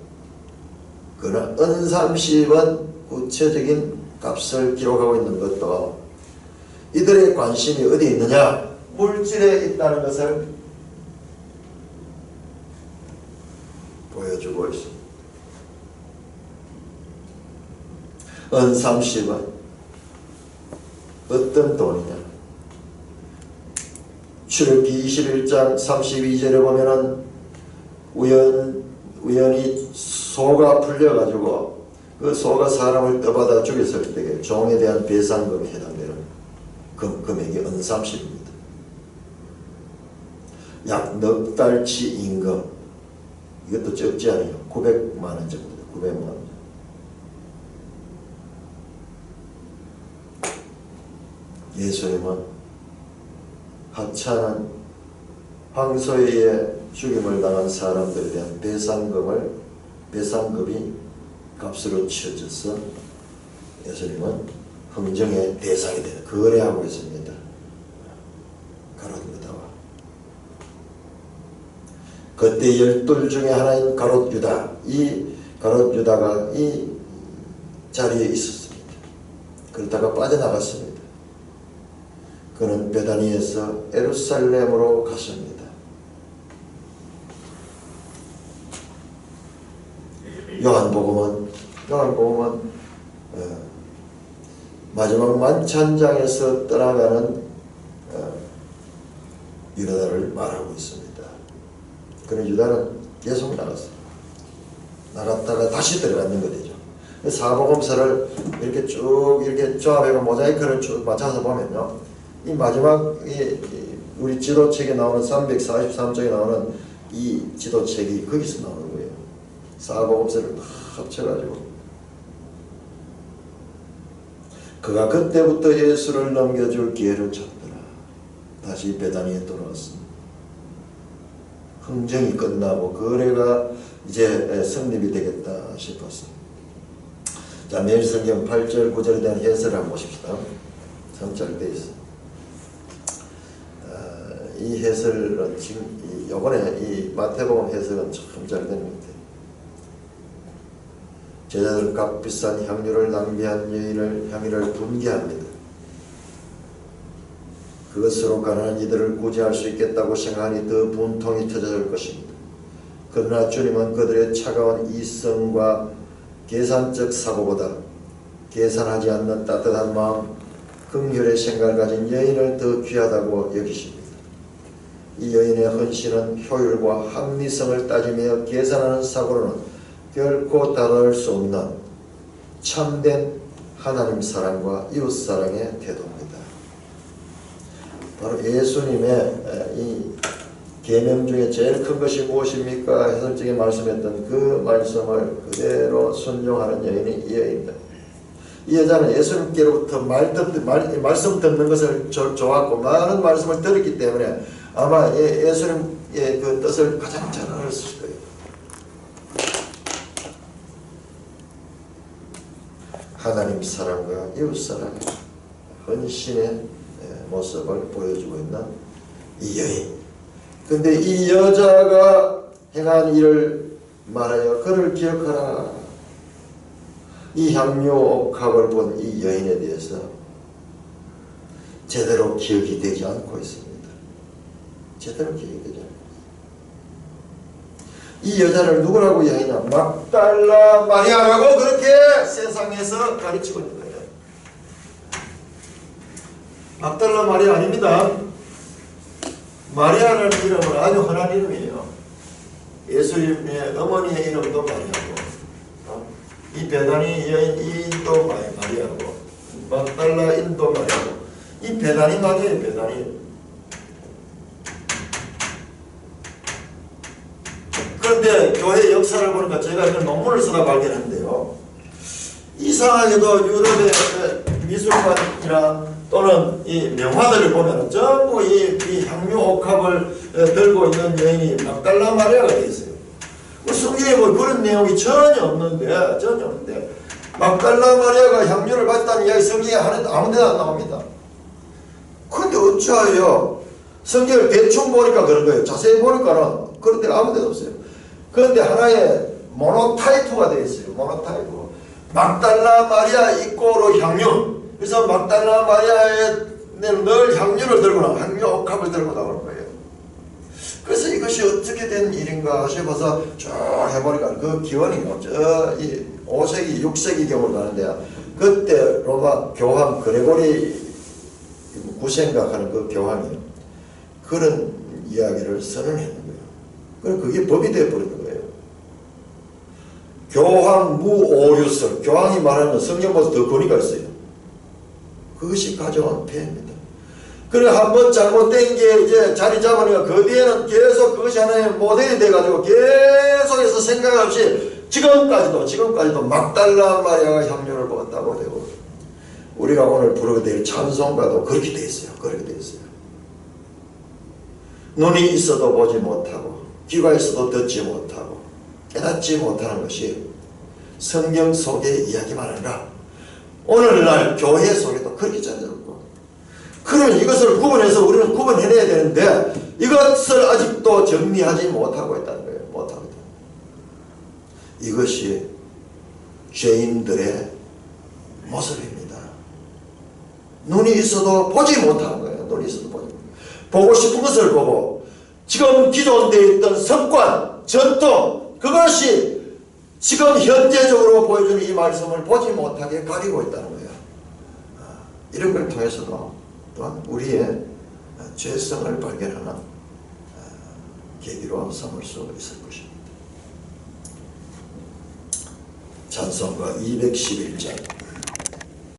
그러나 은 30은 구체적인 값을 기록하고 있는 것도 이들의 관심이 어디 있느냐? 물질에 있다는 것을 보여주고 있습니다. 은 30은 어떤 돈이냐? 출애굽기 21장 32절에 보면은 우연히 소가 풀려가지고 그 소가 사람을 떠받아 죽였을 때 종에 대한 배상금에 해당되는 금액이 은 30입니다. 약 넉 달치 임금, 이것도 적지 않아요. 900만원 정도, 900만원. 예수님은 하찮은 황소에 죽임을 당한 사람들에 대한 배상금이 값으로 치어져서 예수님은 흥정의 대상이 되는 거래하고 있습니다. 가롯 유다와. 그때 12 중에 하나인 가롯 유다, 이 가룟 유다가 이 자리에 있었습니다. 그러다가 빠져나갔습니다. 그는 베다니에서 예루살렘으로 갔습니다. 요한복음은 마지막 만찬장에서 떠나가는 유다를 말하고 있습니다. 그런 유다는 계속 나갔다가 다시 들어가는 거죠. 사복음서를 이렇게 쭉 이렇게 조합해서 모자이크를 쭉 맞춰서 보면요, 이 마지막 우리 지도책에 나오는 343쪽에 나오는 이 지도책이 거기서 나오는 거예요. 사복음서를 다 합쳐가지고 그가 그때부터 예수를 넘겨줄 기회를 찾더라. 다시 베다니에 돌아왔습니다. 흥정이 끝나고 거래가 이제 성립이 되겠다 싶었습니다. 자, 매일 성경 8절 9절에 대한 해설을 한번 보십시다. 참 잘 되어 있습니다. 이 해설은 지금 이번에 이 마태복음 해설은 참 잘 되는 것 같아요. 제자들 값비싼 향유를 낭비한 향유를 분개합니다. 그것으로 가난한 이들을 구제할 수 있겠다고 생각하니 더 분통이 터질 것입니다. 그러나 주님은 그들의 차가운 이성과 계산적 사고보다 계산하지 않는 따뜻한 마음, 긍휼의 생각을 가진 여인을 더 귀하다고 여기십니다. 이 여인의 헌신은 효율과 합리성을 따지며 계산하는 사고로는 결코 다룰 수 없는 참된 하나님 사랑과 이웃 사랑의 태도입니다. 바로 예수님의 이 계명 중에 제일 큰 것이 무엇입니까? 해설적에 말씀했던 그 말씀을 그대로 순종하는 여인이 이 여인입니다. 이 여자는 예수님께로부터 말씀 듣는 것을 좋아하고 많은 말씀을 들었기 때문에 아마 예수님의 그 뜻을 가장 잘 알았을 거예요. 하나님 사랑과 이웃 사랑의 헌신의 모습을 보여주고 있는 이 여인. 근데 이 여자가 행한 일을 말하여 그를 기억하라. 이 향유 옥합을 본 이 여인에 대해서 제대로 기억이 되지 않고 있습니다. 제대로 기억이 되지 않고 있습니다. 이 여자를 누구라고 이야기하냐? 막달라 마리아라고 그렇게 세상에서 가르치고 있는 거예요. 막달라 마리아 아닙니다. 마리아라는 이름은 아주 흔한 이름이에요. 예수님의 어머니의 이름도 마리아고, 이 베다니 여인 인도 마리아고, 막달라 인도 마리아고, 이 베다니 마리아예요. 베다니. 그런데 교회 역사를 보니까 제가 이런 논문을 쓰다 발견했는데요, 이상하게도 유럽의 미술관이나 또는 이 명화들을 보면 전부 이 향유 옥합을 들고 있는 여인이 막달라 마리아가 되어 있어요. 성경에 뭐 그런 내용이 전혀 없는데 막달라 마리아가 향유를 받았다는 이야기 성경에 아무 데나 안 나옵니다. 그런데 어찌하여 성경을 대충 보니까 그런 거예요. 자세히 보니까는 그런 데가 아무 데도 없어요. 그런데 하나의 모노타이프가 되어 있어요. 모노타이프. 막달라 마리아 이꼬로 향유. 그래서 막달라 마리아에는 늘 향유를 들고 나와, 향유 옥합을 들고 나오는 거예요. 그래서 이것이 어떻게 된 일인가 싶어서 쭉 해보니까 그 기원이요, 이 5세기, 6세기 경으로 가는데, 그때 로마 교황 그레고리 9세인가 하는 그 교황이요, 그런 이야기를 선언했는 거예요. 그럼 그게 법이 되어버리는 거예요. 교황 무오류설, 교황이 말하는 성경보다 더 권위가 있어요. 그것이 가져온 폐해입니다. 그래 한번 잘못된 게 이제 자리 잡으니까 그 뒤에는 계속 그것이 하나의 모델이 돼가지고 계속해서 생각 없이 지금까지도 막달라 마리아가 향유를 먹었다고 되고, 우리가 오늘 부르게 될 찬송가도 그렇게 돼 있어요. 그렇게 돼 있어요. 눈이 있어도 보지 못하고 귀가 있어도 듣지 못하고 깨닫지 못하는 것이 성경 속의 이야기만 아니라 오늘날 교회 속에도 그렇게 자리잡고, 그러면 이것을 구분해서 우리는 구분해내야 되는데 이것을 아직도 정리하지 못하고 있다는 거예요. 못하고 있다. 이것이 죄인들의 모습입니다. 눈이 있어도 보지 못하는 거예요. 눈이 있어도 보고 싶은 것을 보고 지금 기존되어 있던 습관, 전통 그것이 지금 현재적으로 보여주는 이 말씀을 보지 못하게 가리고 있다는 거예요. 이런 걸 통해서도 또한 우리의 죄성을 발견하는 계기로 삼을 수 있을 것입니다. 찬송가 211장